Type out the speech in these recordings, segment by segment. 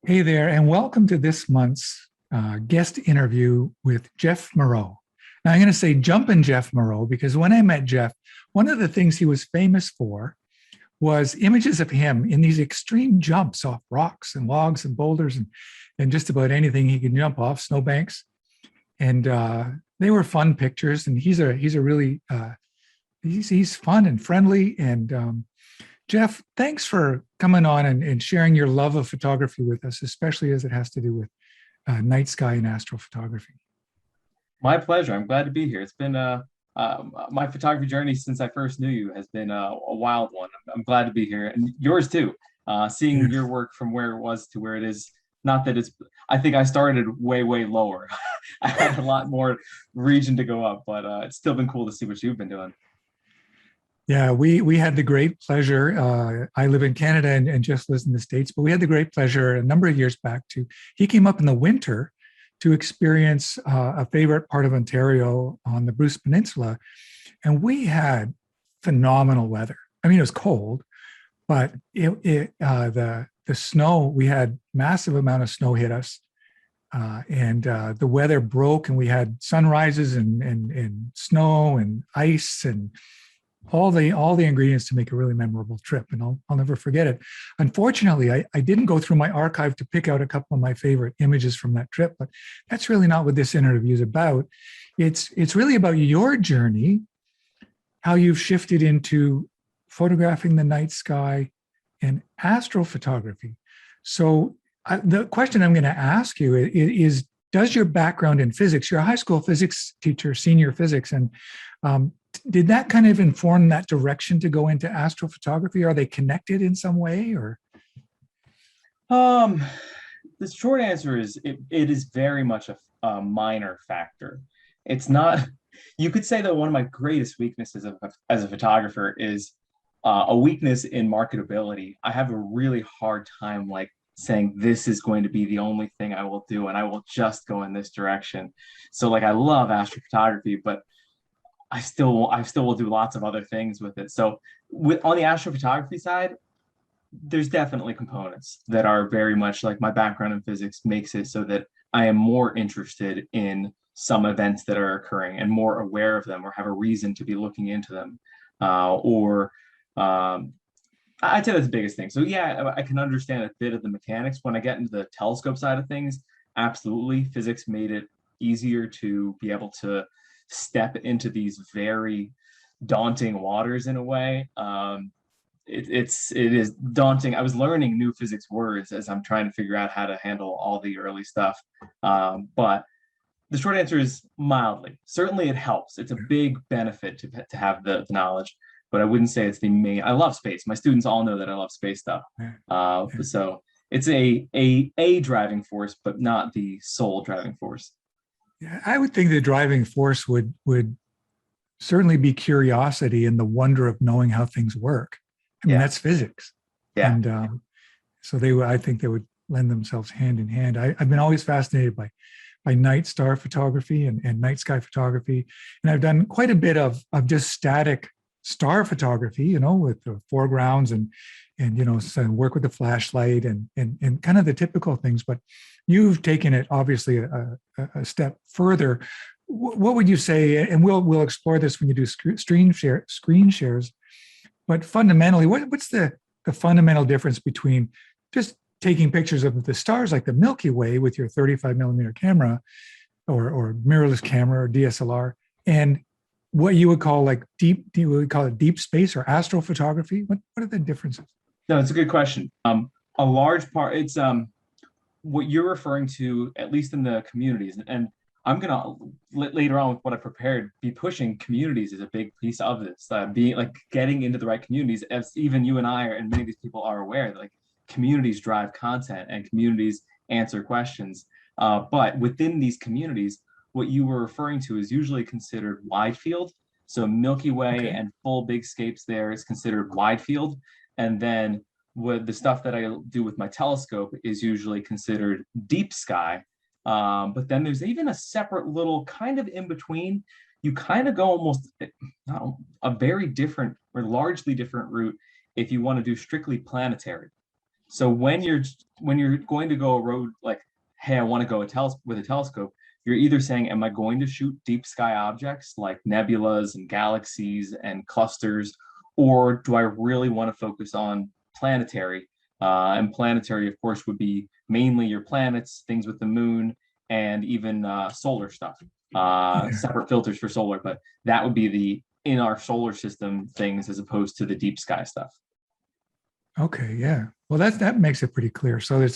Hey there, and welcome to this month's guest interview with Jeff Moreau. Now, I'm going to say jumping Jeff Moreau because when I met Jeff, one of the things he was famous for was images of him in these extreme jumps off rocks and logs and boulders and just about anything he can jump off, snowbanks. And they were fun pictures. And he's a really he's fun and friendly. And Jeff, thanks for coming on and sharing your love of photography with us, especially as it has to do with night sky and astrophotography. My pleasure. I'm glad to be here. It's been my photography journey since I first knew you has been a wild one. I'm glad to be here, and yours too. Seeing your work from where it was to where it is. Not that it's. I think I started way lower. I had a lot more region to go up, but it's still been cool to see what you've been doing. Yeah, we had the great pleasure. I live in Canada and just lives in the States, but we had the great pleasure a number of years back to. He came up in the winter to experience a favorite part of Ontario on the Bruce Peninsula, and we had phenomenal weather. I mean, it was cold, but the snow, we had massive amount of snow hit us, and the weather broke, and we had sunrises and snow and ice and all the ingredients to make a really memorable trip, and I'll never forget it. Unfortunately, I didn't go through my archive to pick out a couple of my favorite images from that trip, but that's really not what this interview is about. It's really about your journey, how you've shifted into photographing the night sky and astrophotography. So the question I'm going to ask you is, does your background in physics, you're a high school physics teacher, senior physics, and did that kind of inform that direction to go into astrophotography? Are they connected in some way, or? Um, the short answer is it is very much a minor factor. It's not. You could say that one of my greatest weaknesses as a photographer is a weakness in marketability. I have a really hard time like saying this is going to be the only thing I will do, and I will just go in this direction. So like I love astrophotography, but I still will do lots of other things with it. So on the astrophotography side, there's definitely components that are very much like my background in physics makes it so that I am more interested in some events that are occurring and more aware of them or have a reason to be looking into them. Or I'd say that's the biggest thing. So yeah, I can understand a bit of the mechanics. When I get into the telescope side of things, absolutely, physics made it easier to be able to step into these very daunting waters in a way. It is daunting. I was learning new physics words as I'm trying to figure out how to handle all the early stuff. But the short answer is mildly. Certainly, it helps. It's a big benefit to have the knowledge, but I wouldn't say it's the main. I love space. My students all know that I love space stuff. So it's a driving force, but not the sole driving force. Yeah, I would think the driving force would certainly be curiosity and the wonder of knowing how things work. I mean, Yeah, that's physics, yeah, and so I think they would lend themselves hand in hand. I've been always fascinated by night star photography and night sky photography, and I've done quite a bit of just static star photography, with the foregrounds and so work with the flashlight and kind of the typical things. But you've taken it obviously a step further. What would you say? And we'll explore this when you do screen shares. But fundamentally, what's the fundamental difference between just taking pictures of the stars like the Milky Way with your 35 millimeter camera or mirrorless camera or DSLR and what you would call like we would call it deep space or astrophotography? What are the differences? no, it's a good question. A large part, it's what you're referring to, at least in the communities, and I'm gonna later on with what I prepared be pushing communities is a big piece of this. Being like getting into the right communities, as even you and I and many of these people are aware that like communities drive content and communities answer questions. But within these communities, what you were referring to is usually considered wide field. So Milky Way Okay. and full big scapes there is considered wide field. And then with the stuff that I do with my telescope is usually considered deep sky. But then there's even a separate little kind of in between. You kind of go almost a very different or largely different route if you want to do strictly planetary. So when you're going to go a road like, hey, I want to go with a telescope, you're either saying, am I going to shoot deep sky objects like nebulas and galaxies and clusters, or do I really want to focus on planetary? And planetary, of course, would be mainly your planets, things with the moon, and even solar stuff. Yeah. Separate filters for solar, but that would be the in our solar system things as opposed to the deep sky stuff. Okay. Yeah. Well, that makes it pretty clear. So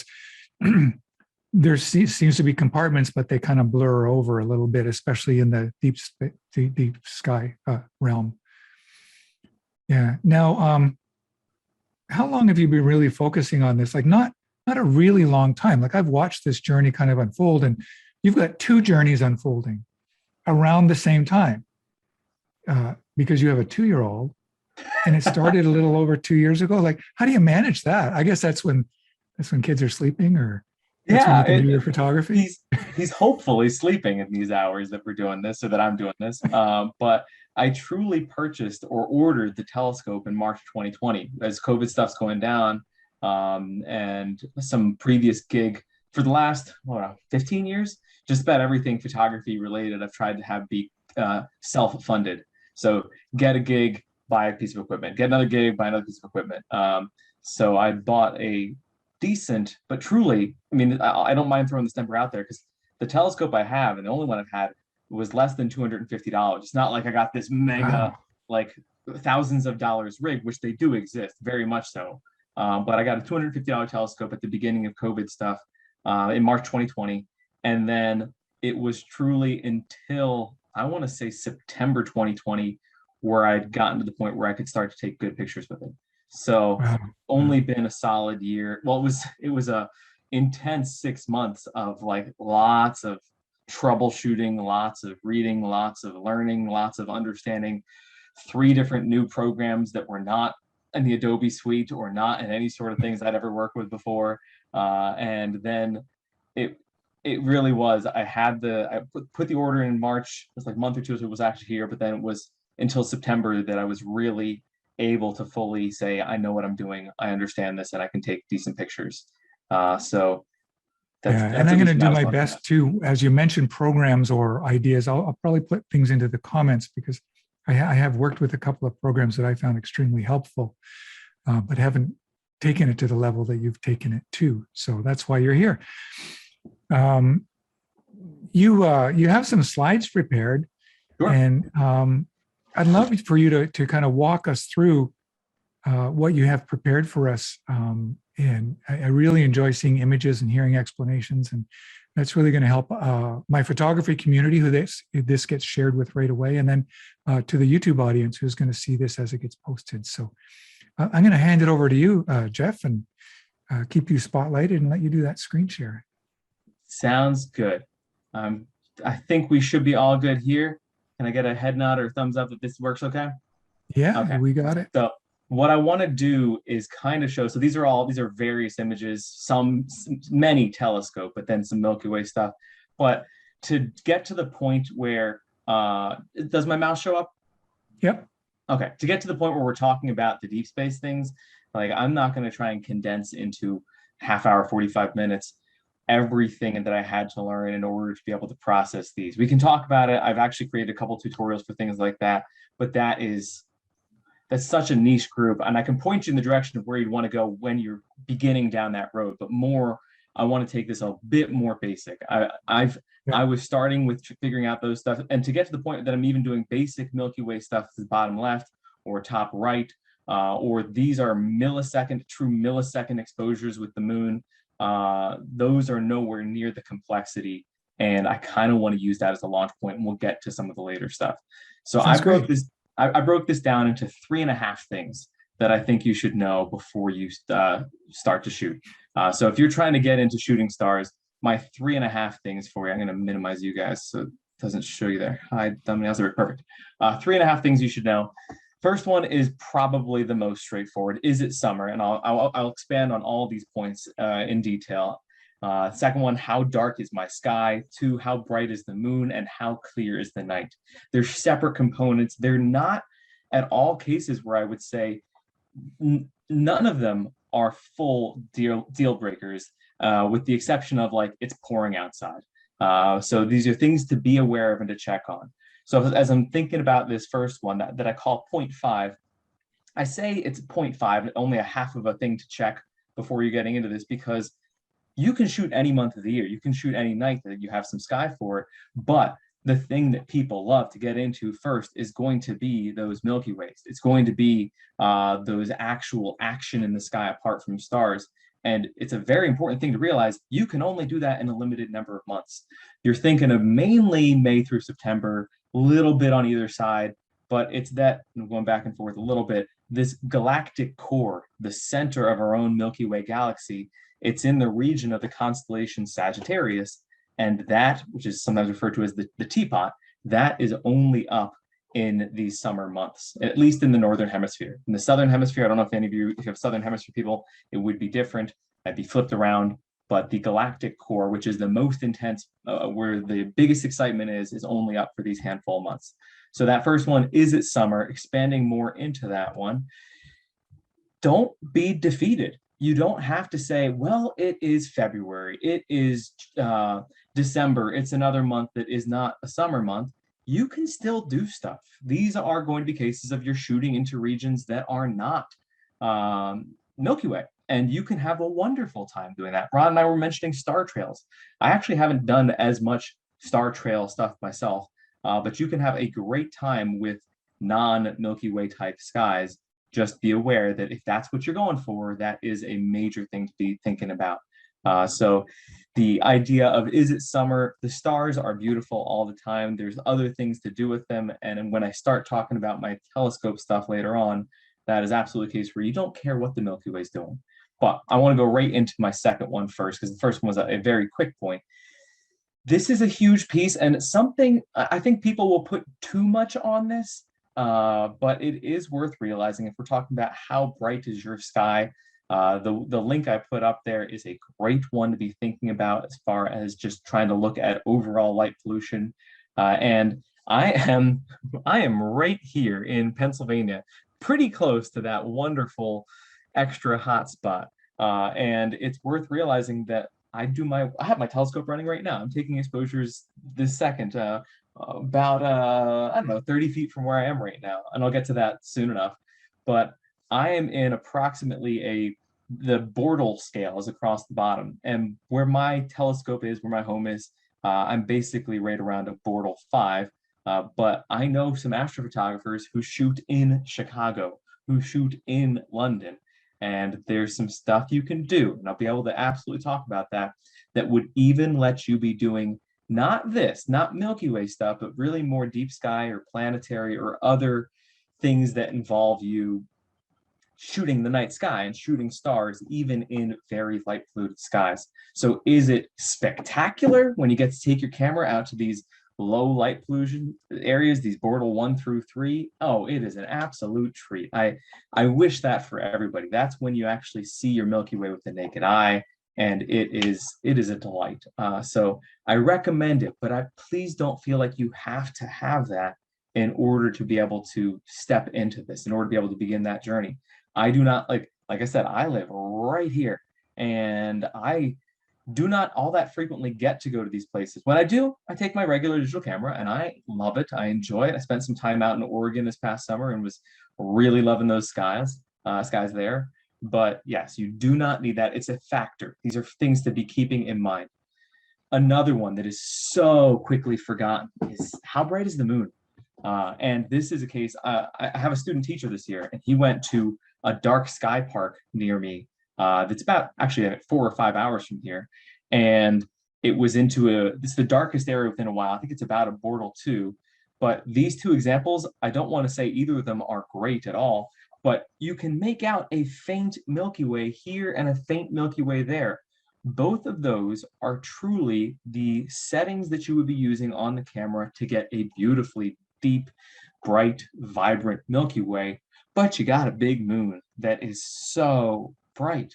there's seems to be compartments, but they kind of blur over a little bit, especially in the deep sky realm. Yeah. Now, how long have you been really focusing on this? Like, not a really long time. Like, I've watched this journey kind of unfold, and you've got two journeys unfolding around the same time, because you have a 2-year-old, and it started a little over 2 years ago. Like, how do you manage that? I guess that's when kids are sleeping, or that's when you can do your photography. He's hopefully sleeping in these hours that we're doing this, or that I'm doing this. But I truly purchased or ordered the telescope in March 2020 as COVID stuff's going down, and some previous gig for the last 15 years. Just about everything photography related, I've tried to have be self-funded. So get a gig, buy a piece of equipment. Get another gig, buy another piece of equipment. So I bought a decent, but truly, I mean, I don't mind throwing this number out there because the telescope I have, and the only one I've had, was less than $250. It's not like I got this mega, like thousands of dollars rig, which they do exist, very much so. But I got a $250 telescope at the beginning of COVID stuff in March 2020. And then it was truly until, I want to say, September 2020, where I'd gotten to the point where I could start to take good pictures with it. So only been a solid year. Well, it was a intense 6 months of like lots of troubleshooting, lots of reading, lots of learning, lots of understanding 3 different new programs that were not in the Adobe suite or not in any sort of things I'd ever worked with before. And then it really was, I put the order in March. It was like a month or two, so it was actually here, but then it was until September that I was really able to fully say, I know what I'm doing, I understand this, and I can take decent pictures. So that's and I'm going to do my best too. As you mentioned programs or ideas, I'll probably put things into the comments, because I have worked with a couple of programs that I found extremely helpful, but haven't taken it to the level that you've taken it to. So that's why you're here. You have some slides prepared, sure. And I'd love for you to kind of walk us through what you have prepared for us. And I really enjoy seeing images and hearing explanations, and that's really going to help my photography community, who this gets shared with right away, and then to the YouTube audience who's going to see this as it gets posted. So I'm going to hand it over to you, Jeff, and keep you spotlighted and let you do that screen share. Sounds good. I think we should be all good here. Can I get a head nod or thumbs up that this works okay? Yeah, okay. We got it. So what I want to do is kind of show, so these are various images, many telescope, but then some Milky Way stuff. But to get to the point where, does my mouse show up? Yep. Okay, to get to the point where we're talking about the deep space things, like I'm not going to try and condense into half hour, 45 minutes, everything that I had to learn in order to be able to process these. We can talk about it. I've actually created a couple tutorials for things like that, but that's such a niche group, and I can point you in the direction of where you'd want to go when you're beginning down that road. But I want to take this a bit more basic. I was starting with figuring out those stuff, and to get to the point that I'm even doing basic Milky Way stuff to the bottom left or top right, or these are true millisecond exposures with the moon. Those are nowhere near the complexity, and I kind of want to use that as a launch point, and we'll get to some of the later stuff. So I broke this down into 3.5 things that I think you should know before you start to shoot. So if you're trying to get into shooting stars, my 3.5 things for you, I'm going to minimize you guys so it doesn't show you there. Hi, thumbnails are perfect. 3.5 things you should know. First one is probably the most straightforward. Is it summer? And I'll expand on all these points in detail. Second one, how dark is my sky? 2, how bright is the moon? And how clear is the night? They're separate components. They're not at all cases where I would say none of them are full deal breakers, with the exception of like it's pouring outside. So these are things to be aware of and to check on. So as I'm thinking about this first one that I call 0.5, I say it's 0.5, only a half of a thing to check before you're getting into this, because you can shoot any month of the year. You can shoot any night that you have some sky for it. But the thing that people love to get into first is going to be those Milky Ways. It's going to be those actual action in the sky apart from stars. And it's a very important thing to realize. You can only do that in a limited number of months. You're thinking of mainly May through September, a little bit on either side, but it's that, I'm going back and forth a little bit, this galactic core, the center of our own Milky Way galaxy. It's in the region of the constellation Sagittarius, and that, which is sometimes referred to as the teapot, that is only up in these summer months, at least in the northern hemisphere. In the southern hemisphere, I don't know if any of you, if you have southern hemisphere people, it would be different. I'd be flipped around. But the galactic core, which is the most intense, where the biggest excitement is only up for these handful of months. So that first one, is it summer? Expanding more into that one. Don't be defeated. You don't have to say, well, it is February, it is December, it's another month that is not a summer month. You can still do stuff. These are going to be cases of you're shooting into regions that are not Milky Way. And you can have a wonderful time doing that. Ron and I were mentioning star trails. I actually haven't done as much star trail stuff myself, but you can have a great time with non-Milky Way type skies. Just be aware that if that's what you're going for, that is a major thing to be thinking about. So the idea of, is it summer? The stars are beautiful all the time. There's other things to do with them. And when I start talking about my telescope stuff later on, that is absolutely the case where you don't care what the Milky Way is doing. But I want to go right into my second one first, because the first one was a very quick point. This is a huge piece, and it's something I think people will put too much on this. But it is worth realizing if we're talking about how bright is your sky. The link I put up there is a great one to be thinking about as far as just trying to look at overall light pollution. And I am right here in Pennsylvania, pretty close to that wonderful extra hot spot. And it's worth realizing that I have my telescope running right now. I'm taking exposures this second. About I don't know, 30 feet from where I am right now, and I'll get to that soon enough. But I am in approximately the Bortle scale is across the bottom, and where my telescope is, where my home is, I'm basically right around a Bortle 5. But I know some astrophotographers who shoot in Chicago, who shoot in London, and there's some stuff you can do, and I'll be able to absolutely talk about that, that would even let you be doing not Milky Way stuff, but really more deep sky or planetary or other things that involve you shooting the night sky and shooting stars, even in very light polluted skies. So is it spectacular when you get to take your camera out to these low light pollution areas, these Bortle 1 through 3? Oh, it is an absolute treat. I wish that for everybody. That's when you actually see your Milky Way with the naked eye, and it is a delight. So I recommend it, but please don't feel like you have to have that in order to be able to step into this, in order to be able to begin that journey. I do not, like I said, I live right here, and I do not all that frequently get to go to these places. When I do, I take my regular digital camera, and I love it. I enjoy it. I spent some time out in Oregon this past summer and was really loving those skies there. But yes, you do not need that. It's a factor. These are things to be keeping in mind. Another one that is so quickly forgotten is, how bright is the moon? And this is a case, I have a student teacher this year, and he went to a dark sky park near me that's about actually 4 or 5 hours from here. And it was it's the darkest area within a while. I think it's about a Bortle 2. But these two examples, I don't want to say either of them are great at all, but you can make out a faint Milky Way here and a faint Milky Way there. Both of those are truly the settings that you would be using on the camera to get a beautifully deep, bright, vibrant Milky Way, but you got a big moon that is so bright.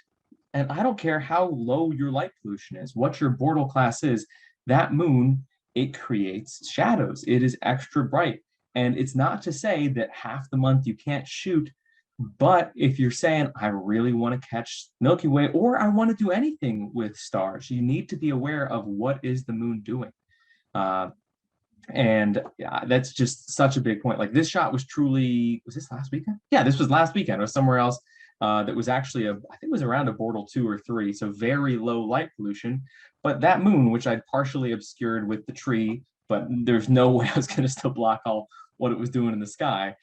And I don't care how low your light pollution is, what your Bortle class is, that moon, it creates shadows. It is extra bright. And it's not to say that half the month you can't shoot But if you're saying, I really want to catch Milky Way, or I want to do anything with stars, you need to be aware of what is the moon doing. Uh, and yeah, that's just such a big point. Like this shot was truly, was this last weekend? Yeah, this was last weekend. It was somewhere else that was actually, I think it was around a Bortle 2 or 3, so very low light pollution. But that moon, which I'd partially obscured with the tree, but there's no way I was going to still block all what it was doing in the sky.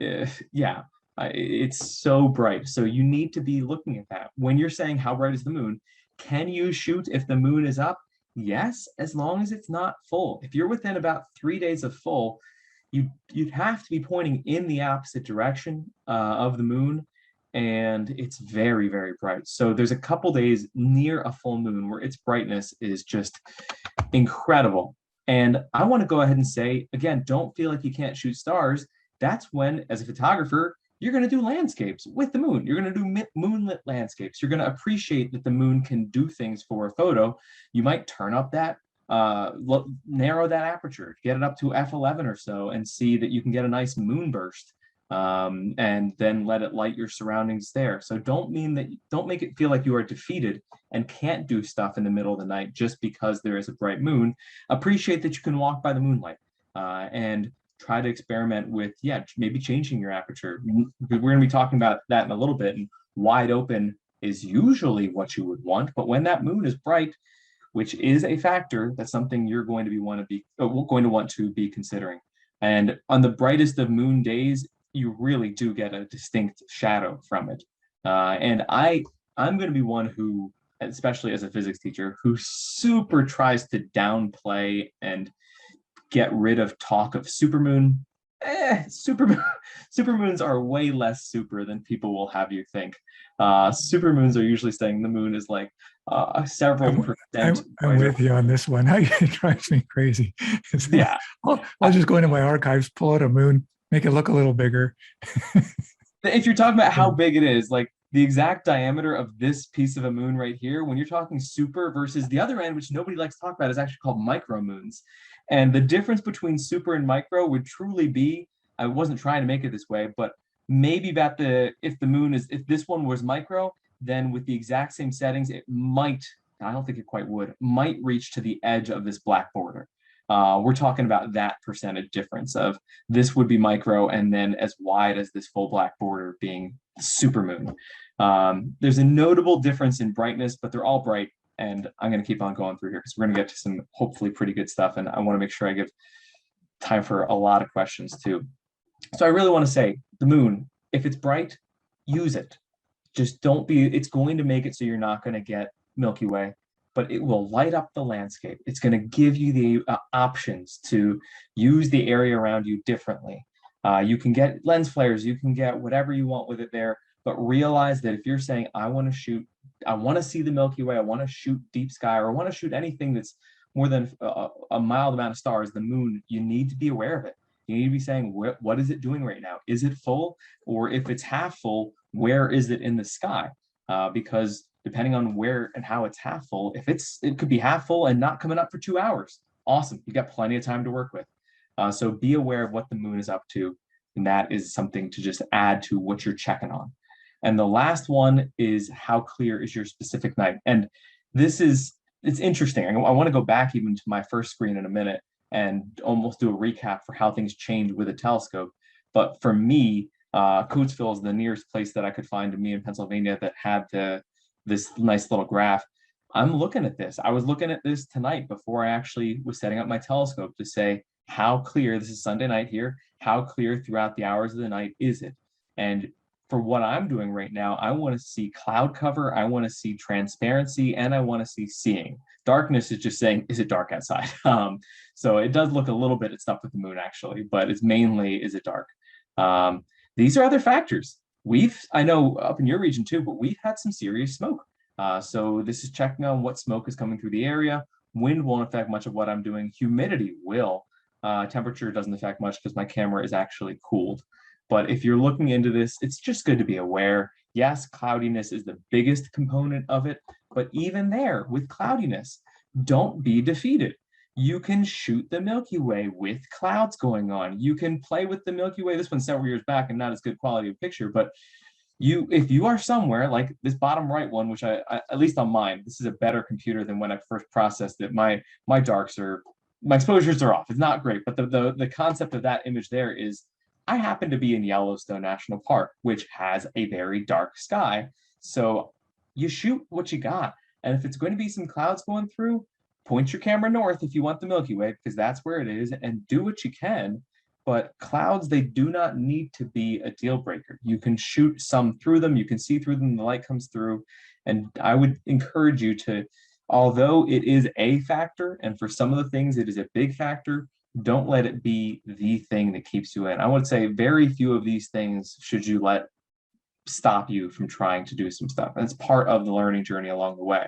Yeah, it's so bright. So you need to be looking at that. When you're saying how bright is the moon, can you shoot if the moon is up? Yes, as long as it's not full. If you're within about 3 days of full, you'd have to be pointing in the opposite direction of the moon, and it's very, very bright. So there's a couple days near a full moon where its brightness is just incredible. And I want to go ahead and say, again, don't feel like you can't shoot stars. That's when, as a photographer, you're going to do landscapes with the moon. You're going to do moonlit landscapes. You're going to appreciate that the moon can do things for a photo. You might turn up that, narrow that aperture, get it up to f11 or so, and see that you can get a nice moon burst, and then let it light your surroundings there. So don't make it feel like you are defeated and can't do stuff in the middle of the night just because there is a bright moon. Appreciate that you can walk by the moonlight, and try to experiment with, yeah, maybe changing your aperture. We're going to be talking about that in a little bit. And wide open is usually what you would want, but when that moon is bright, which is a factor, that's something you're going to want to be considering. And on the brightest of moon days, you really do get a distinct shadow from it. And I'm going to be one who, especially as a physics teacher, who super tries to downplay and get rid of talk of supermoon. Supermoon, supermoons are way less super than people will have you think. Supermoons are usually saying the moon is like several percent I'm brighter. with you on this one. It drives me crazy. Yeah. I'll just go into my archives, pull out a moon, make it look a little bigger. If you're talking about how big it is, like the exact diameter of this piece of a moon right here, when you're talking super versus the other end, which nobody likes to talk about, is actually called micromoons. And the difference between super and micro would truly be, I wasn't trying to make it this way, but maybe that if this one was micro, then with the exact same settings, it might, I don't think it quite would, might reach to the edge of this black border. We're talking about that percentage difference of this would be micro and then as wide as this full black border being supermoon. There's a notable difference in brightness, but they're all bright. And I'm going to keep on going through here because we're going to get to some hopefully pretty good stuff. And I want to make sure I give time for a lot of questions too. So I really want to say the moon, if it's bright, use it. Just don't be, it's going to make it so you're not going to get Milky Way, but it will light up the landscape. It's going to give you the options to use the area around you differently. You can get lens flares, you can get whatever you want with it there, but realize that if you're saying, I want to see the Milky Way, I want to shoot deep sky, or I want to shoot anything that's more than a mild amount of stars, the moon, you need to be aware of it. You need to be saying, what is it doing right now? Is it full? Or if it's half full, where is it in the sky? Because depending on where and how it's half full, it could be half full and not coming up for 2 hours. Awesome. You got plenty of time to work with. So be aware of what the moon is up to. And that is something to just add to what you're checking on. And the last one is how clear is your specific night? And it's interesting. I want to go back even to my first screen in a minute and almost do a recap for how things change with a telescope. But for me, Coatesville is the nearest place that I could find to me in Pennsylvania that had this nice little graph. I'm looking at this. I was looking at this tonight before I actually was setting up my telescope to say how clear, this is Sunday night here, how clear throughout the hours of the night is it? And for what I'm doing right now, I want to see cloud cover, I want to see transparency, and I want to see seeing. Darkness is just saying, is it dark outside? So it does look a little bit at stuff with the moon actually, but it's mainly, is it dark? These are other factors. I know up in your region too, but we've had some serious smoke. So this is checking on what smoke is coming through the area. Wind won't affect much of what I'm doing. Humidity will. Temperature doesn't affect much because my camera is actually cooled. But if you're looking into this, it's just good to be aware. Yes, cloudiness is the biggest component of it, but even there with cloudiness, don't be defeated. You can shoot the Milky Way with clouds going on. You can play with the Milky Way. This one's several years back and not as good quality of picture, but if you are somewhere like this bottom right one, which I at least on mine, this is a better computer than when I first processed it. My darks are my exposures are off. It's not great, but the concept of that image there is I happen to be in Yellowstone National Park, which has a very dark sky. So you shoot what you got. And if it's going to be some clouds going through, point your camera north if you want the Milky Way, because that's where it is, and do what you can. But clouds, they do not need to be a deal breaker. You can shoot some through them, you can see through them, the light comes through. And I would encourage you to, although it is a factor, and for some of the things it is a big factor, don't let it be the thing that keeps you in. I would say very few of these things should you let stop you from trying to do some stuff. And it's part of the learning journey along the way.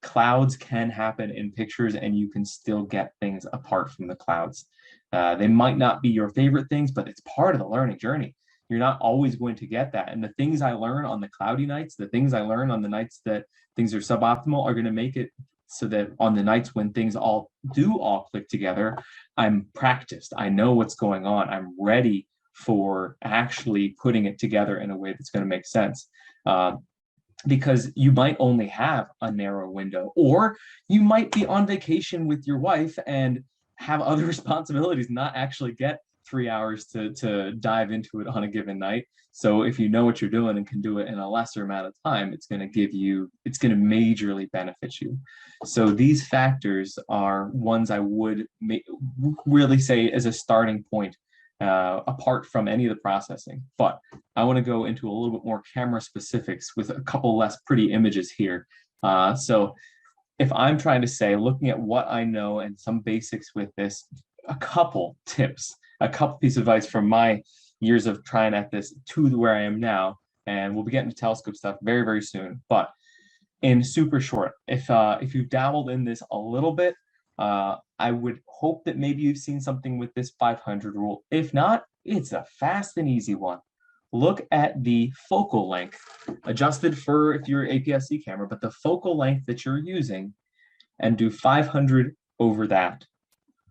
Clouds can happen in pictures and you can still get things apart from the clouds. They might not be your favorite things, but it's part of the learning journey. You're not always going to get that. And the things I learn on the cloudy nights, the things I learn on the nights that things are suboptimal are going to make it so that on the nights when things all click together, I'm practiced. I know what's going on. I'm ready for actually putting it together in a way that's going to make sense. Because you might only have a narrow window, or you might be on vacation with your wife and have other responsibilities, not actually get 3 hours to dive into it on a given night. So if you know what you're doing and can do it in a lesser amount of time, it's going to majorly benefit you. So these factors are ones I would really say as a starting point, apart from any of the processing. But I want to go into a little bit more camera specifics with a couple less pretty images here. So if I'm trying to say, looking at what I know and some basics with this, a couple tips, a couple pieces of advice from my years of trying at this to where I am now, and we'll be getting to telescope stuff very, very soon. But in super short, if you've dabbled in this a little bit, I would hope that maybe you've seen something with this 500 rule. If not, it's a fast and easy one. Look at the focal length, adjusted for if you're APS-C camera, but the focal length that you're using, and do 500 over that.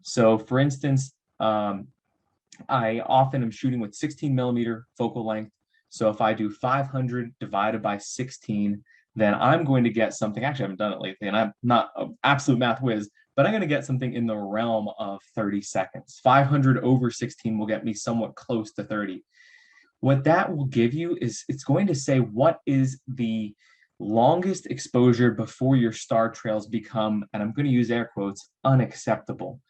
So for instance, I often am shooting with 16 millimeter focal length. So if I do 500 divided by 16, then I'm going to get something, actually I haven't done it lately, and I'm not an absolute math whiz, but I'm going to get something in the realm of 30 seconds. 500 over 16 will get me somewhat close to 30. What that will give you is it's going to say what is the longest exposure before your star trails become, and I'm going to use air quotes, unacceptable.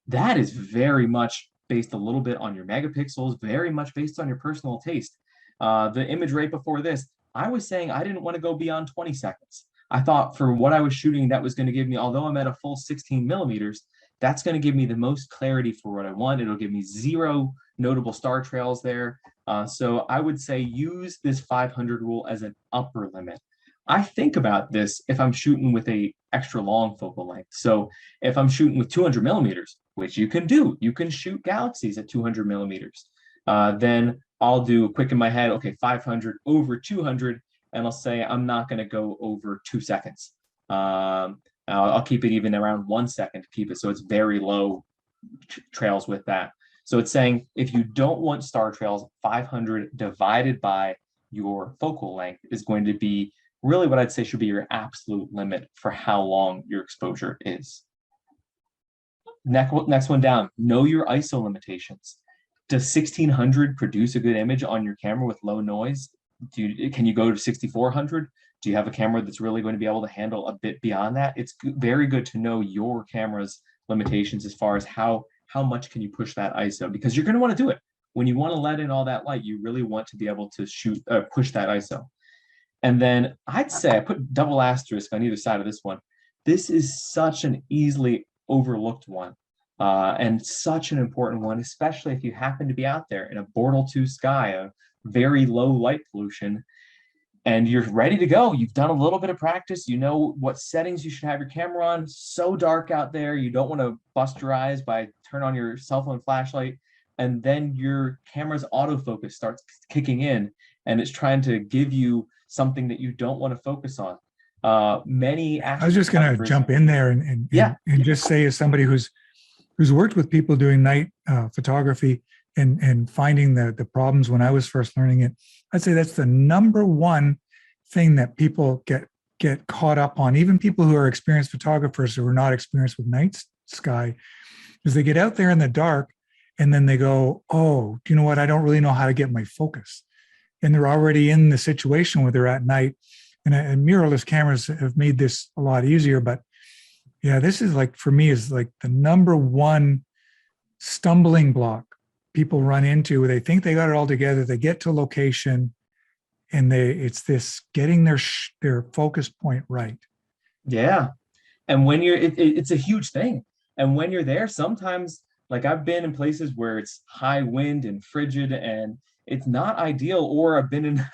That is very much based a little bit on your megapixels, very much based on your personal taste. The image right before this, I was saying I didn't want to go beyond 20 seconds. I thought for what I was shooting, that was going to give me, although I'm at a full 16 millimeters, that's going to give me the most clarity for what I want. It'll give me 0 notable star trails there. So I would say use this 500 rule as an upper limit. I think about this if I'm shooting with a extra long focal length. So if I'm shooting with 200 millimeters, which you can do, you can shoot galaxies at 200 millimeters. Then I'll do quick in my head, okay, 500 over 200, and I'll say I'm not going to go over 2 seconds. I'll keep it even around 1 second to keep it so it's very low trails with that. So it's saying if you don't want star trails, 500 divided by your focal length is going to be really what I'd say should be your absolute limit for how long your exposure is. Next one down, know your ISO limitations. Does 1600 produce a good image on your camera with low noise? Can you go to 6400? Do you have a camera that's really going to be able to handle a bit beyond that? It's very good to know your camera's limitations as far as how much can you push that ISO, because you're going to want to do it. When you want to let in all that light, you really want to be able to push that ISO. And then I'd say I put double asterisk on either side of this one. This is such an easily overlooked one, and such an important one, especially if you happen to be out there in a Bortle 2 sky, a very low light pollution, and you're ready to go. You've done a little bit of practice. You know what settings you should have your camera on. So dark out there, you don't want to bust your eyes by turn on your cell phone flashlight, and then your camera's autofocus starts kicking in, and it's trying to give you something that you don't want to focus on. Many I was just going to astrophotographers, jump in there and, yeah, and just say, as somebody who's worked with people doing night photography and finding the problems when I was first learning it, I'd say that's the number one thing that people get caught up on. Even people who are experienced photographers who are not experienced with night sky, is they get out there in the dark and then they go, oh, do you know what? I don't really know how to get my focus. And they're already in the situation where they're at night. And mirrorless cameras have made this a lot easier. But yeah, this is like, for me, is like the number one stumbling block people run into. They think they got it all together. They get to location and it's this getting their focus point right. yeah. And when it's a huge thing. And when you're there, sometimes, like I've been in places where it's high wind and frigid and it's not ideal, or I've been in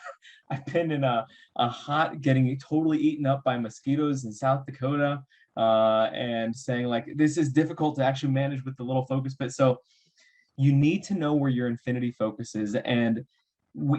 I've been in a hot, getting totally eaten up by mosquitoes in South Dakota, and saying like, this is difficult to actually manage with the little focus bit. So you need to know where your infinity focus is. And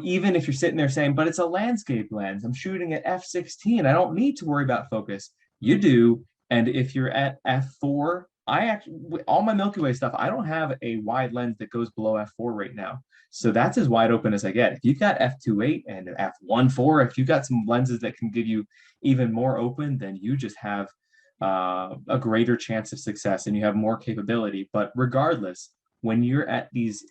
even if you're sitting there saying, but it's a landscape lens, I'm shooting at f16, I don't need to worry about focus. You do. And if you're at f4, I actually, all my Milky Way stuff, I don't have a wide lens that goes below f4 right now. So that's as wide open as I get. If you've got f2.8 and f1.4, if you've got some lenses that can give you even more open, then you just have a greater chance of success and you have more capability. But regardless, when you're at these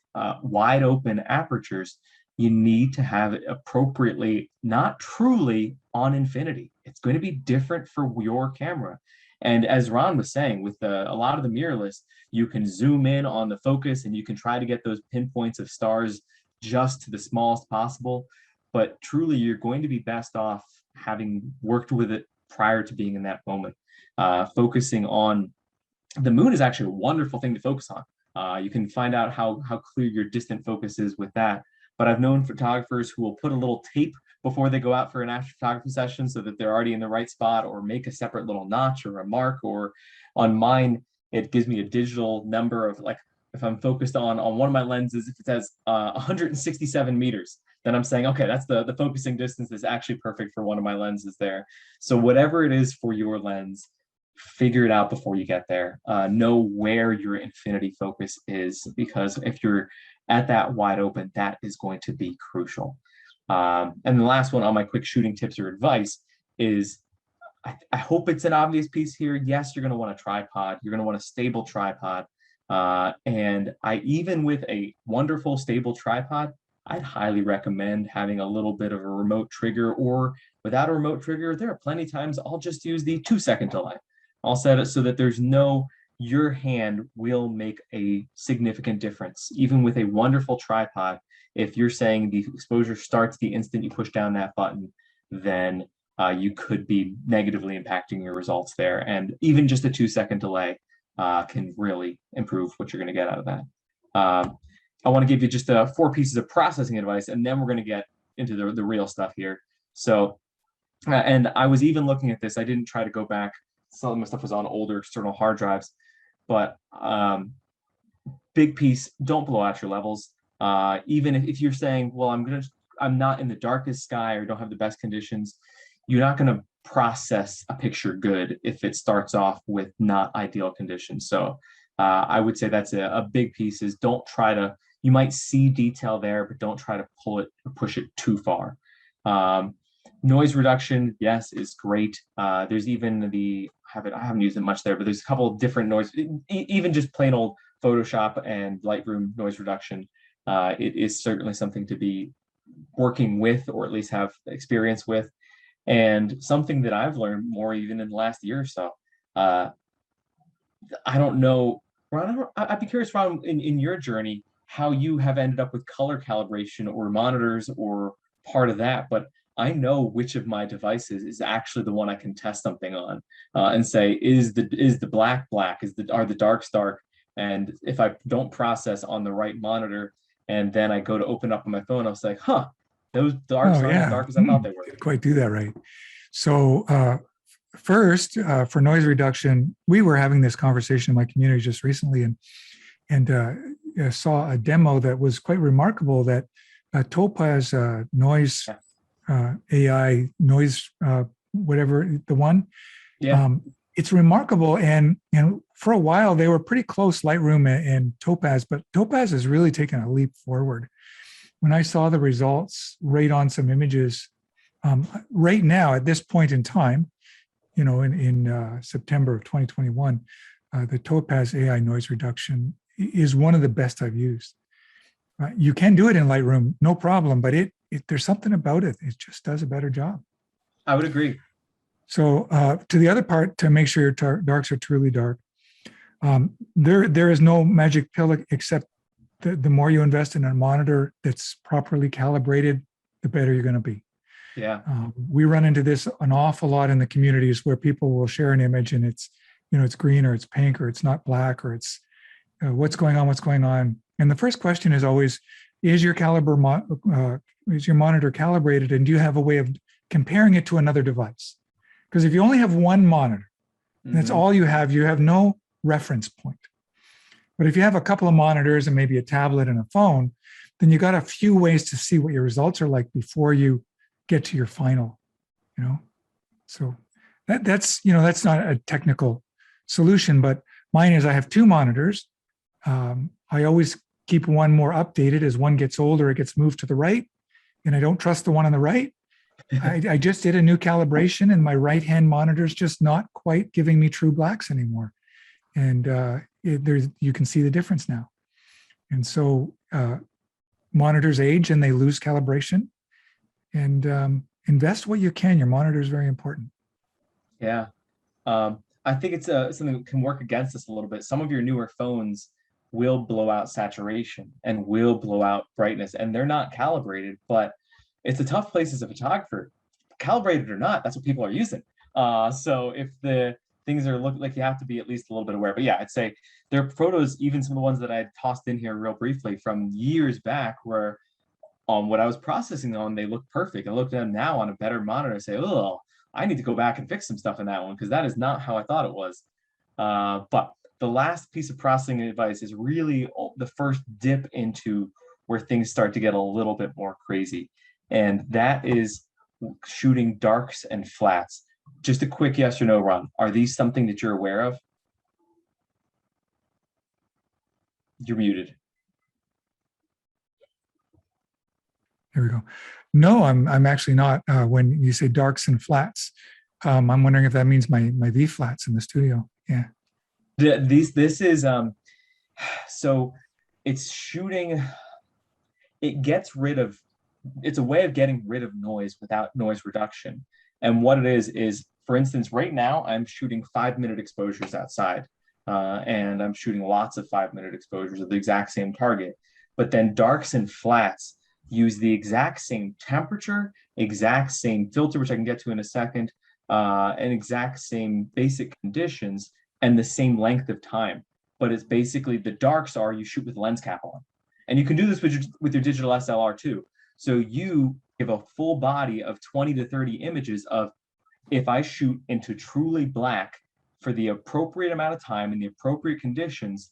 wide open apertures, you need to have it appropriately, not truly on infinity. It's going to be different for your camera. And as Ron was saying, with a lot of the mirrorless, you can zoom in on the focus and you can try to get those pinpoints of stars just to the smallest possible. But truly, you're going to be best off having worked with it prior to being in that moment. Focusing on the moon is actually a wonderful thing to focus on. You can find out how clear your distant focus is with that. But I've known photographers who will put a little tape before they go out for an astrophotography session so that they're already in the right spot, or make a separate little notch or a mark. Or on mine, it gives me a digital number of, like, if I'm focused on one of my lenses, if it says 167 meters, then I'm saying, okay, that's the focusing distance is actually perfect for one of my lenses there. So whatever it is for your lens, figure it out before you get there. Know where your infinity focus is, because if you're at that wide open, that is going to be crucial. And the last one on my quick shooting tips or advice is, I hope it's an obvious piece here. Yes, you're going to want a tripod. You're going to want a stable tripod. And even with a wonderful stable tripod, I'd highly recommend having a little bit of a remote trigger, or without a remote trigger, there are plenty of times I'll just use the 2-second delay. I'll set it so that there's no, your hand will make a significant difference. Even with a wonderful tripod, if you're saying the exposure starts the instant you push down that button, then you could be negatively impacting your results there. And even just a 2-second delay can really improve what you're going to get out of that. I want to give you just 4 pieces of processing advice, and then we're going to get into the real stuff here. So, and I was even looking at this. I didn't try to go back. Some of my stuff was on older external hard drives, but big piece, don't blow out your levels. Even if you're saying, well, I'm not in the darkest sky or don't have the best conditions, you're not going to process a picture good if it starts off with not ideal conditions. So I would say that's a big piece, is don't try to, you might see detail there, but don't try to pull it or push it too far. Noise reduction, yes, is great. There's even I haven't used it much there, but there's a couple of different noise, even just plain old Photoshop and Lightroom noise reduction. It is certainly something to be working with, or at least have experience with. And something that I've learned more even in the last year or so. I don't know, Ron, I'd be curious, Ron, in your journey, how you have ended up with color calibration or monitors or part of that. But I know which of my devices is actually the one I can test something on, and say, is the black, are the darks dark? And if I don't process on the right monitor, and then I go to open up on my phone, I was like, huh, those darks aren't as dark as I thought they were. Didn't quite do that right. So first, for noise reduction, we were having this conversation in my community just recently, and saw a demo that was quite remarkable, that Topaz noise AI noise whatever the one. Yeah. It's remarkable, and for a while they were pretty close, Lightroom and Topaz, but Topaz has really taken a leap forward. When I saw the results right on some images, right now at this point in time, in September of 2021, the Topaz AI noise reduction is one of the best I've used. You can do it in Lightroom, no problem, but there's something about it. It just does a better job. I would agree. So to the other part, to make sure your darks are truly dark, there is no magic pill except the more you invest in a monitor that's properly calibrated, the better you're going to be. Yeah. We run into this an awful lot in the communities where people will share an image and it's green or it's pink or it's not black or it's what's going on. And the first question is always, is your monitor calibrated, and do you have a way of comparing it to another device? Because if you only have one monitor, and that's all you have no reference point. But if you have a couple of monitors and maybe a tablet and a phone, then you got a few ways to see what your results are like before you get to your final, So that's not a technical solution, but mine is I have two monitors. I always keep one more updated. As one gets older, it gets moved to the right, and I don't trust the one on the right. I just did a new calibration, and my right-hand monitor is just not quite giving me true blacks anymore. And you can see the difference now. And so monitors age and they lose calibration. And invest what you can. Your monitor is very important. Yeah. I think it's something that can work against us a little bit. Some of your newer phones will blow out saturation and will blow out brightness, and they're not calibrated, but it's a tough place as a photographer. Calibrated or not, that's what people are using. So if the things are looking like, you have to be at least a little bit aware. But yeah, I'd say there are photos, even some of the ones that I tossed in here real briefly from years back, where on what I was processing on, they look perfect. I looked at them now on a better monitor and say, oh, I need to go back and fix some stuff in that one because that is not how I thought it was. But the last piece of processing advice is really the first dip into where things start to get a little bit more crazy. And that is shooting darks and flats. Just a quick yes or no, Ron. Are these something that you're aware of? You're muted. There we go. No, I'm actually not. When you say darks and flats, I'm wondering if that means my V flats in the studio. Yeah. This is so it's shooting. It gets rid of. It's a way of getting rid of noise without noise reduction. And what it is, for instance, right now I'm shooting 5-minute exposures outside, and I'm shooting lots of 5-minute exposures of the exact same target. But then darks and flats use the exact same temperature, exact same filter, which I can get to in a second, and exact same basic conditions, and the same length of time. But it's basically the darks are you shoot with lens cap on. And you can do this with your digital SLR too. So you give a full body of 20 to 30 images of, if I shoot into truly black for the appropriate amount of time in the appropriate conditions,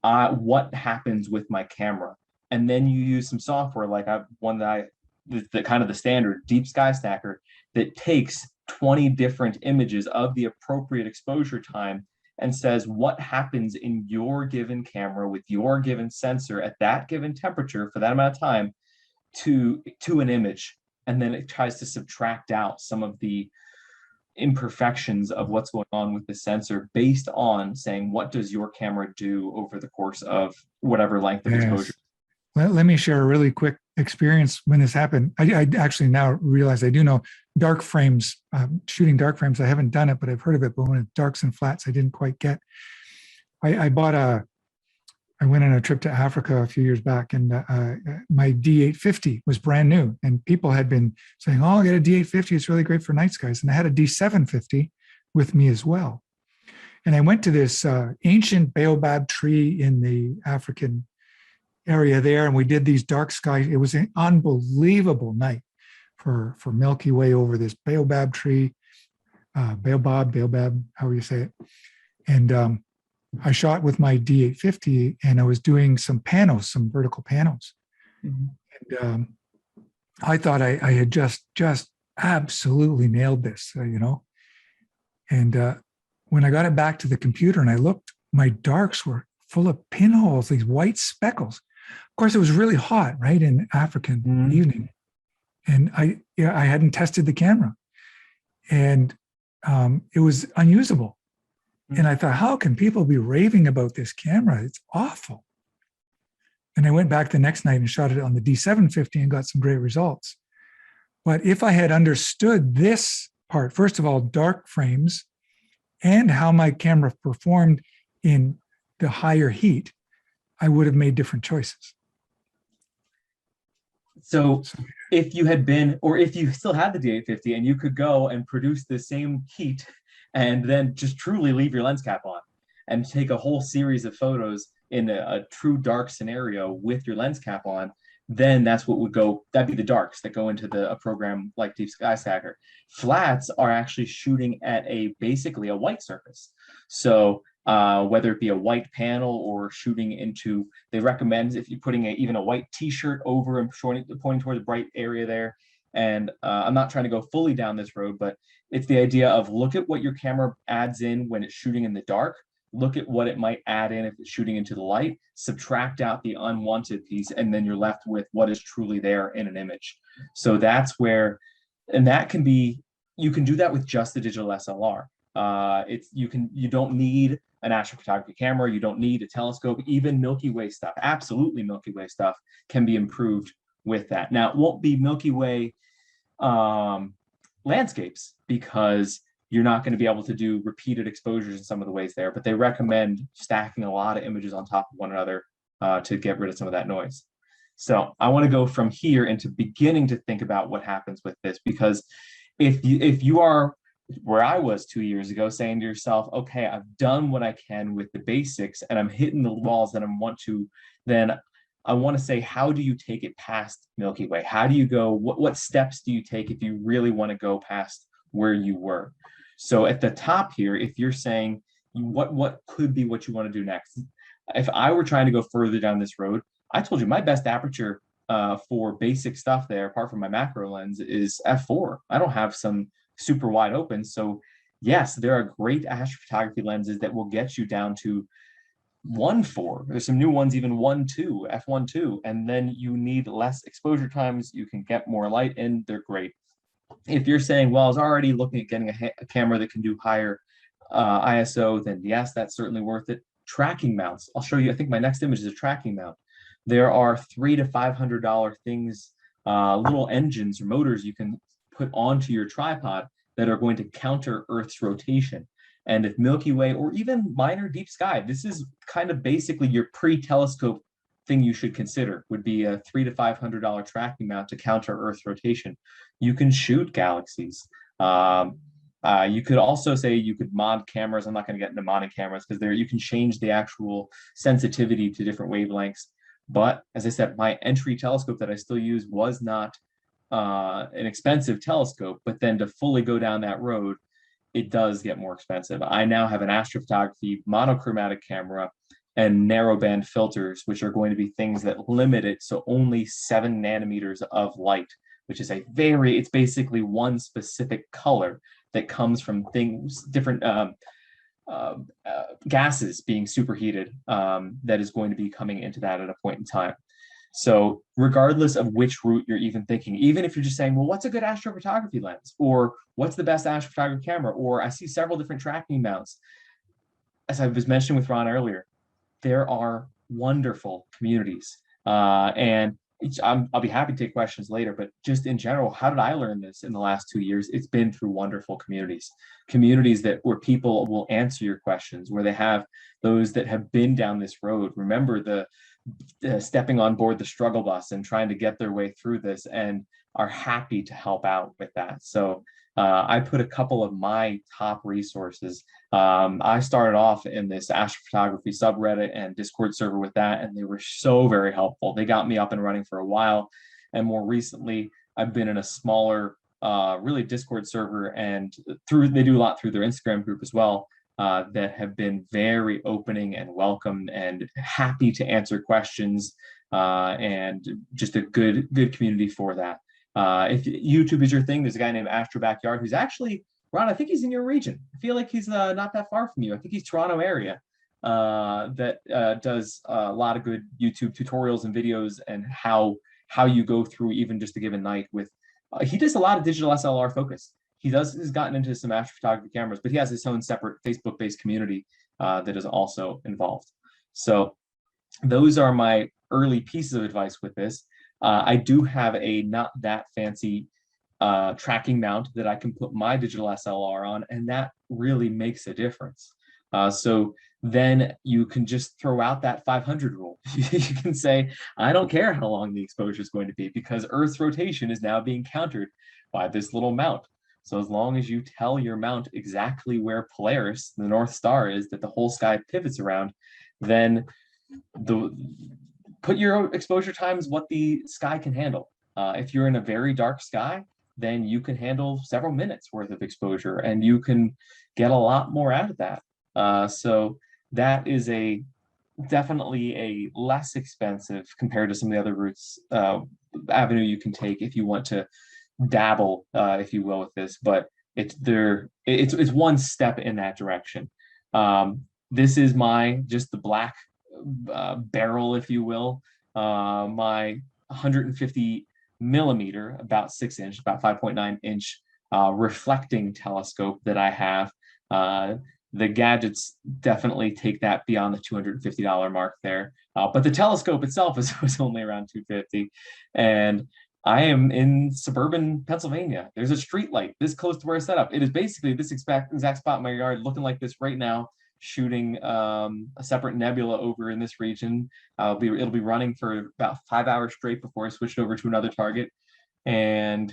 what happens with my camera? And then you use some software like the kind of the standard Deep Sky Stacker that takes 20 different images of the appropriate exposure time and says what happens in your given camera with your given sensor at that given temperature for that amount of time to an image. And then it tries to subtract out some of the imperfections of what's going on with the sensor based on saying, what does your camera do over the course of whatever length of exposure? Let me share a really quick experience when this happened. I actually now realize I do know dark frames, shooting dark frames. I haven't done it, but I've heard of it. But when it's darks and flats, I didn't quite get. I went on a trip to Africa a few years back, and my D850 was brand new. And people had been saying, oh, I got a D850. It's really great for night skies. And I had a D750 with me as well. And I went to this ancient baobab tree in the African area there, and we did these dark skies. It was an unbelievable night for Milky Way over this baobab tree, baobab, however you say it. And I shot with my D850, and I was doing some vertical panels. Mm-hmm. And I thought I had just absolutely nailed this, And when I got it back to the computer and I looked, my darks were full of pinholes, these white speckles. Of course, it was really hot, right, in African Mhm. evening, and I hadn't tested the camera, and it was unusable. And I thought, how can people be raving about this camera? It's awful. And I went back the next night and shot it on the D750 and got some great results. But if I had understood this part, first of all, dark frames and how my camera performed in the higher heat, I would have made different choices. So So, if you had been, or if you still had the D850 and you could go and produce the same heat and then just truly leave your lens cap on and take a whole series of photos in a true dark scenario with your lens cap on, then that's what would go, that'd be the darks that go into a program like Deep Sky Stacker. Flats are actually shooting at basically a white surface. So whether it be a white panel or shooting into, they recommend if you're putting even a white t-shirt over and pointing toward the bright area there. And I'm not trying to go fully down this road, but it's the idea of look at what your camera adds in when it's shooting in the dark, look at what it might add in if it's shooting into the light, subtract out the unwanted piece, and then you're left with what is truly there in an image. So that's where, and that can be, you can do that with just the digital SLR. You don't need an astrophotography camera, you don't need a telescope. Even Milky Way stuff, absolutely Milky Way stuff, can be improved with that. Now, it won't be Milky Way landscapes because you're not going to be able to do repeated exposures in some of the ways there, but they recommend stacking a lot of images on top of one another to get rid of some of that noise. So I want to go from here into beginning to think about what happens with this, because if you are where I was 2 years ago, saying to yourself, okay, I've done what I can with the basics and I'm hitting the walls that I want to, then I want to say, how do you take it past Milky Way? How do you go, what steps do you take if you really want to go past where you were? So at the top here, if you're saying what could be what you want to do next, if I were trying to go further down this road, I told you my best aperture for basic stuff there, apart from my macro lens, is f4. I don't have some super wide open. So yes, there are great astrophotography lenses that will get you down to 1.4. There's some new ones, even 1.2, f1.2, and then you need less exposure times. You can get more light in. They're great. If you're saying, well, I was already looking at getting a camera that can do higher ISO, then yes, that's certainly worth it. Tracking mounts. I'll show you. I think my next image is a tracking mount. There are $300 to $500 things, little engines or motors you can put onto your tripod that are going to counter Earth's rotation. And if Milky Way or even minor deep sky, this is kind of basically your pre-telescope thing you should consider, would be a $300 to $500 tracking mount to counter Earth's rotation. You can shoot galaxies. You could also say you could mod cameras. I'm not going to get into modding cameras because there you can change the actual sensitivity to different wavelengths. But as I said, my entry telescope that I still use was not an expensive telescope, but then to fully go down that road, it does get more expensive. I now have an astrophotography monochromatic camera and narrowband filters, which are going to be things that limit it. So only 7 nanometers of light, which is it's basically one specific color that comes from things, different gases being superheated that is going to be coming into that at a point in time. So regardless of which route you're even thinking, even if you're just saying, well, what's a good astrophotography lens? Or what's the best astrophotography camera? Or I see several different tracking mounts. As I was mentioning with Ron earlier, there are wonderful communities. And I'll be happy to take questions later, but just in general, how did I learn this in the last 2 years? It's been through wonderful communities where people will answer your questions, where they have those that have been down this road. Remember the stepping on board the struggle bus and trying to get their way through this and are happy to help out with that. So I put a couple of my top resources. I started off in this astrophotography subreddit and Discord server with that, and they were so very helpful. They got me up and running for a while. And more recently, I've been in a smaller, really Discord server, and they do a lot through their Instagram group as well. That have been very opening and welcome and happy to answer questions, and just a good community for that. If YouTube is your thing, there's a guy named Astro Backyard who's actually, Ron, I think he's in your region. I feel like he's not that far from you. I think he's Toronto area. That does a lot of good YouTube tutorials and videos and how you go through even just a given night with. He does a lot of digital SLR focus. Has gotten into some astrophotography cameras, but he has his own separate Facebook-based community that is also involved. So those are my early pieces of advice with this. I do have a not that fancy tracking mount that I can put my digital SLR on, and that really makes a difference. So then you can just throw out that 500 rule. You can say, I don't care how long the exposure is going to be because Earth's rotation is now being countered by this little mount. So as long as you tell your mount exactly where Polaris, the North Star, is that the whole sky pivots around, then put your exposure times what the sky can handle. If you're in a very dark sky, then you can handle several minutes worth of exposure and you can get a lot more out of that. So that is definitely a less expensive compared to some of the other routes, avenue you can take if you want to dabble, if you will, with this, but it's one step in that direction. This is just the black barrel, if you will, my 150 millimeter, about 6 inch, about 5.9 inch reflecting telescope that I have. The gadgets definitely take that beyond the $250 mark there, but the telescope itself was only around $250, and I am in suburban Pennsylvania. There's a street light this close to where I set up. It is basically this exact spot in my yard, looking like this right now, shooting a separate nebula over in this region. It'll be running for about 5 hours straight before I switched over to another target. And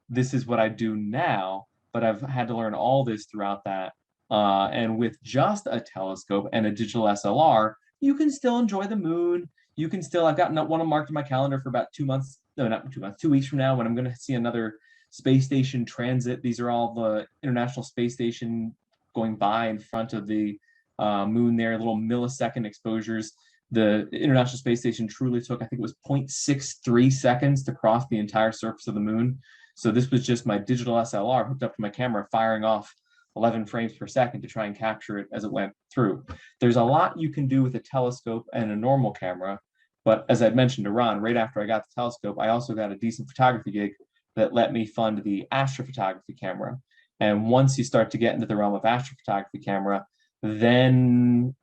this is what I do now, but I've had to learn all this throughout that. And with just a telescope and a digital SLR, you can still enjoy the moon. You can still, I've got one marked in my calendar for about 2 months. No, not 2 months, 2 weeks from now when I'm going to see another space station transit. These are all the International Space Station going by in front of the moon there, little millisecond exposures. The International Space Station truly took, I think it was 0.63 seconds to cross the entire surface of the moon. So this was just my digital SLR hooked up to my camera, firing off 11 frames per second to try and capture it as it went through. There's a lot you can do with a telescope and a normal camera, but as I'd mentioned to Ron, right after I got the telescope, I also got a decent photography gig that let me fund the astrophotography camera. And once you start to get into the realm of astrophotography camera, then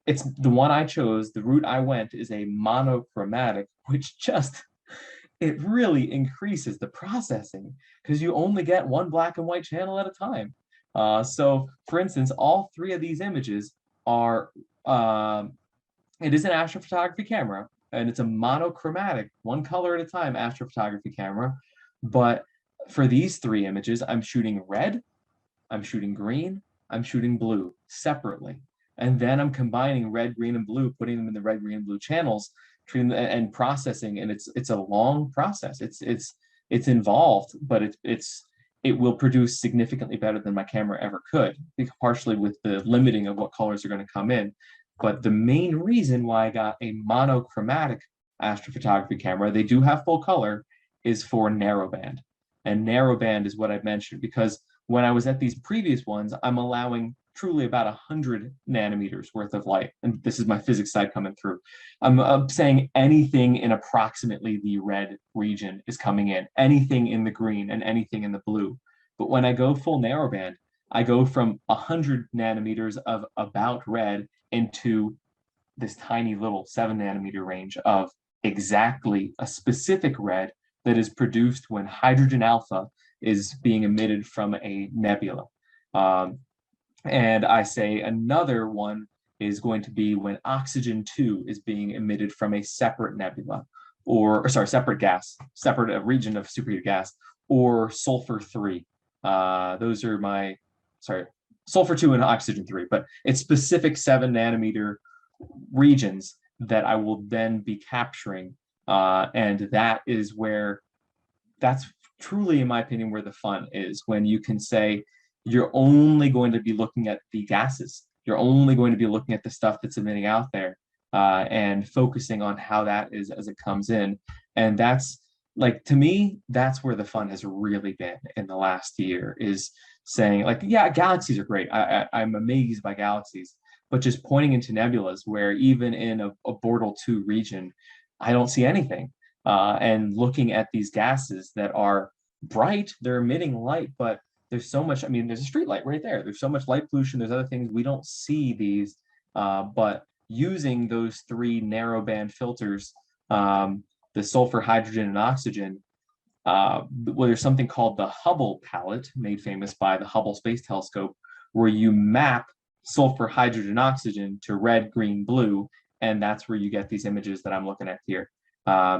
it's the one I chose. The route I went is a monochromatic, which it really increases the processing because you only get one black and white channel at a time. So for instance, all three of these images are, it is an astrophotography camera and it's a monochromatic, one color at a time astrophotography camera. But for these three images, I'm shooting red, I'm shooting green, I'm shooting blue separately. And then I'm combining red, green, and blue, putting them in the red, green, and blue channels, treating them and processing. And it's a long process. It's involved, but it will produce significantly better than my camera ever could, partially with the limiting of what colors are going to come in. But the main reason why I got a monochromatic astrophotography camera, they do have full color, is for narrowband. And narrowband is what I mentioned, because when I was at these previous ones, I'm allowing truly about 100 nanometers worth of light. And this is my physics side coming through. I'm saying anything in approximately the red region is coming in, anything in the green and anything in the blue. But when I go full narrowband, I go from 100 nanometers of about red into this tiny little 7 nanometer range of exactly a specific red that is produced when hydrogen alpha is being emitted from a nebula. And I say another one is going to be when oxygen 2 is being emitted from a separate nebula, or sorry, separate gas, separate region of superheated gas, or sulfur 3. Those are my, sorry, sulfur 2 and oxygen 3, but it's specific 7 nanometer regions that I will then be capturing. And that is where, that's truly, in my opinion, where the fun is, when you can say, you're only going to be looking at the gases. You're only going to be looking at the stuff that's emitting out there and focusing on how that is as it comes in. And that's like to me, that's where the fun has really been in the last year, is saying like, yeah, galaxies are great. I'm amazed by galaxies, but just pointing into nebulas where even in a Bortle 2 region, I don't see anything. And looking at these gases that are bright, they're emitting light, but there's so much. I mean, there's a street light right there. There's so much light pollution. There's other things we don't see these, but using those three narrow band filters, the sulfur, hydrogen, and oxygen. Well, there's something called the Hubble palette, made famous by the Hubble Space Telescope, where you map sulfur, hydrogen, oxygen to red, green, blue, and that's where you get these images that I'm looking at here.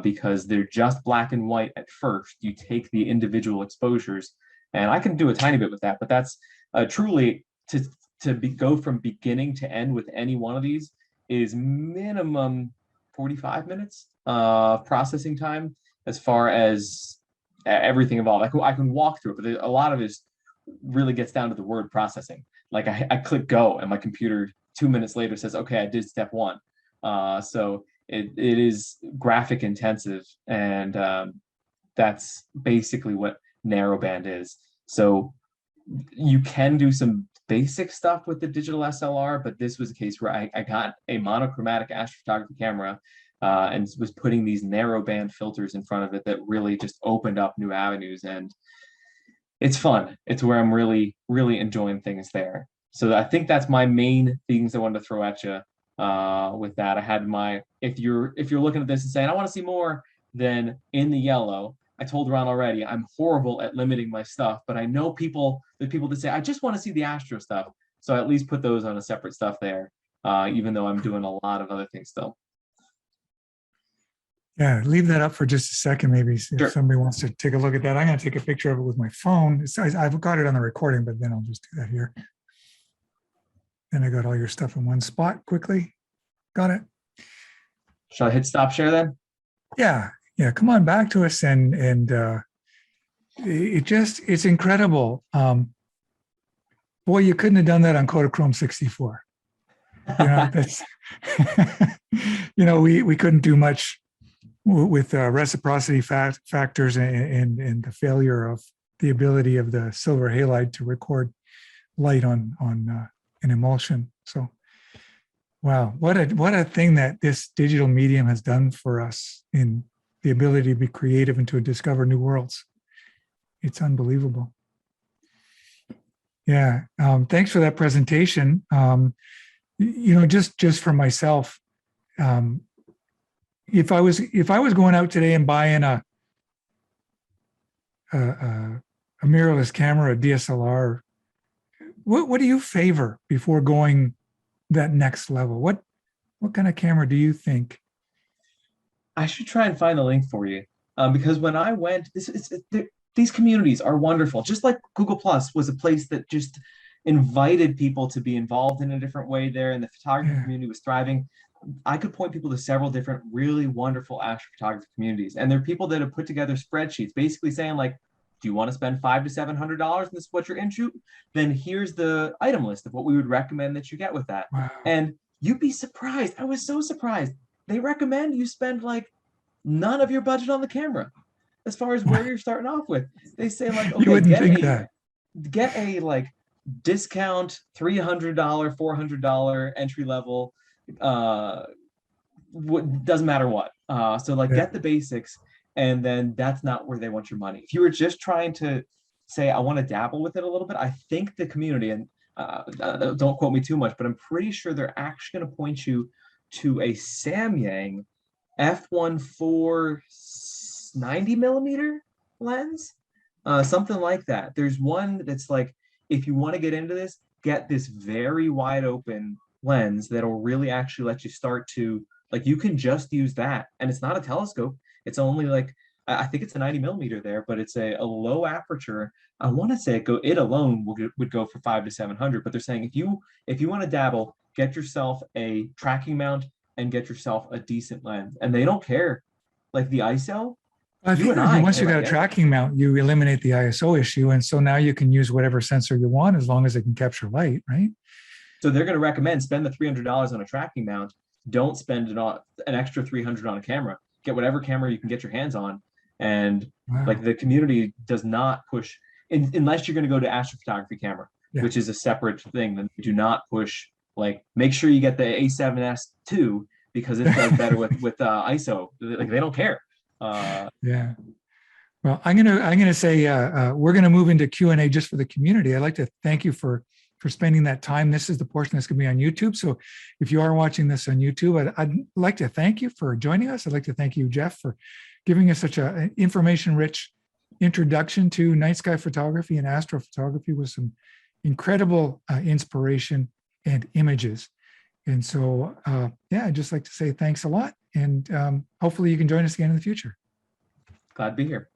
Because they're just black and white at first. You take the individual exposures, and I can do a tiny bit with that, but that's truly go from beginning to end with any one of these is minimum 45 minutes of processing time as far as everything involved. I can walk through it, but a lot of it really gets down to the word processing. Like I click go and my computer 2 minutes later says, okay, I did step one. So it is graphic intensive, and that's basically what narrowband is. So you can do some basic stuff with the digital SLR, but this was a case where I got a monochromatic astrophotography camera and was putting these narrowband filters in front of it that really just opened up new avenues, and it's fun. It's where I'm really, really enjoying things there. So I think that's my main things I wanted to throw at you. With that, I had my, if you're looking at this and saying I want to see more, then in the yellow, I told Ron already, I'm horrible at limiting my stuff, but I know there's people that say I just want to see the astro stuff, so I at least put those on a separate stuff there, even though I'm doing a lot of other things still. Yeah, leave that up for just a second, maybe if Sure. somebody wants to take a look at that. I'm going to take a picture of it with my phone. I've got it on the recording, but then I'll just do that here. And I got all your stuff in one spot quickly. Got it. Shall I hit stop share then? Yeah. Come on back to us, and it's incredible. Boy, you couldn't have done that on Kodachrome 64. That's we couldn't do much with reciprocity factors and the failure of the ability of the silver halide to record light on an emulsion. So, wow, what a thing that this digital medium has done for us in the ability to be creative and to discover new worlds. It's unbelievable. Yeah, thanks for that presentation. Just for myself, if I was going out today and buying a mirrorless camera, a DSLR, what do you favor before going that next level? What kind of camera do you think? I should try and find the link for you, because when I went, these communities are wonderful. Just like Google Plus was a place that just invited people to be involved in a different way there, and the photography community was thriving. I could point people to several different really wonderful astrophotography communities, and there are people that have put together spreadsheets basically saying like, do you want to spend $500 to $700 and this is what you're into? Then here's the item list of what we would recommend that you get with that. Wow. And you'd be surprised. I was so surprised. They recommend you spend like none of your budget on the camera as far as where you're starting off with. They say like, okay, you wouldn't think that. Get a like discount $300, $400 entry level, doesn't matter what. So like get the basics, and then that's not where they want your money. If you were just trying to say, I want to dabble with it a little bit, I think the community, and don't quote me too much, but I'm pretty sure they're actually going to point you to a Samyang f1.4 90mm lens, something like that. There's one that's like, if you want to get into this, get this very wide open lens that'll really actually let you start to, like, you can just use that, and it's not a telescope. It's only like, I think it's a 90mm there, but it's a low aperture. I want to say it alone would go for $500 to $700. But they're saying if you want to dabble, get yourself a tracking mount and get yourself a decent lens, and they don't care. Like the ISO. I think once you got a tracking mount, you eliminate the ISO issue, and so now you can use whatever sensor you want as long as it can capture light, right? So they're going to recommend spend the $300 on a tracking mount. Don't spend it on an extra $300 on a camera. Get whatever camera you can get your hands on, And like Wow. the community does not push, unless you're going to go to Astrophotography Camera, Yeah. which is a separate thing. Then they do not push. Like, make sure you get the A7S2 because it does better with ISO. Like, they don't care. Yeah. Well, I'm gonna say we're gonna move into Q&A just for the community. I'd like to thank you for spending that time. This is the portion that's gonna be on YouTube. So if you are watching this on YouTube, I'd like to thank you for joining us. I'd like to thank you, Jeff, for giving us such an information-rich introduction to night sky photography and astrophotography with some incredible inspiration and images. And so, yeah, I'd just like to say thanks a lot. And hopefully you can join us again in the future. Glad to be here.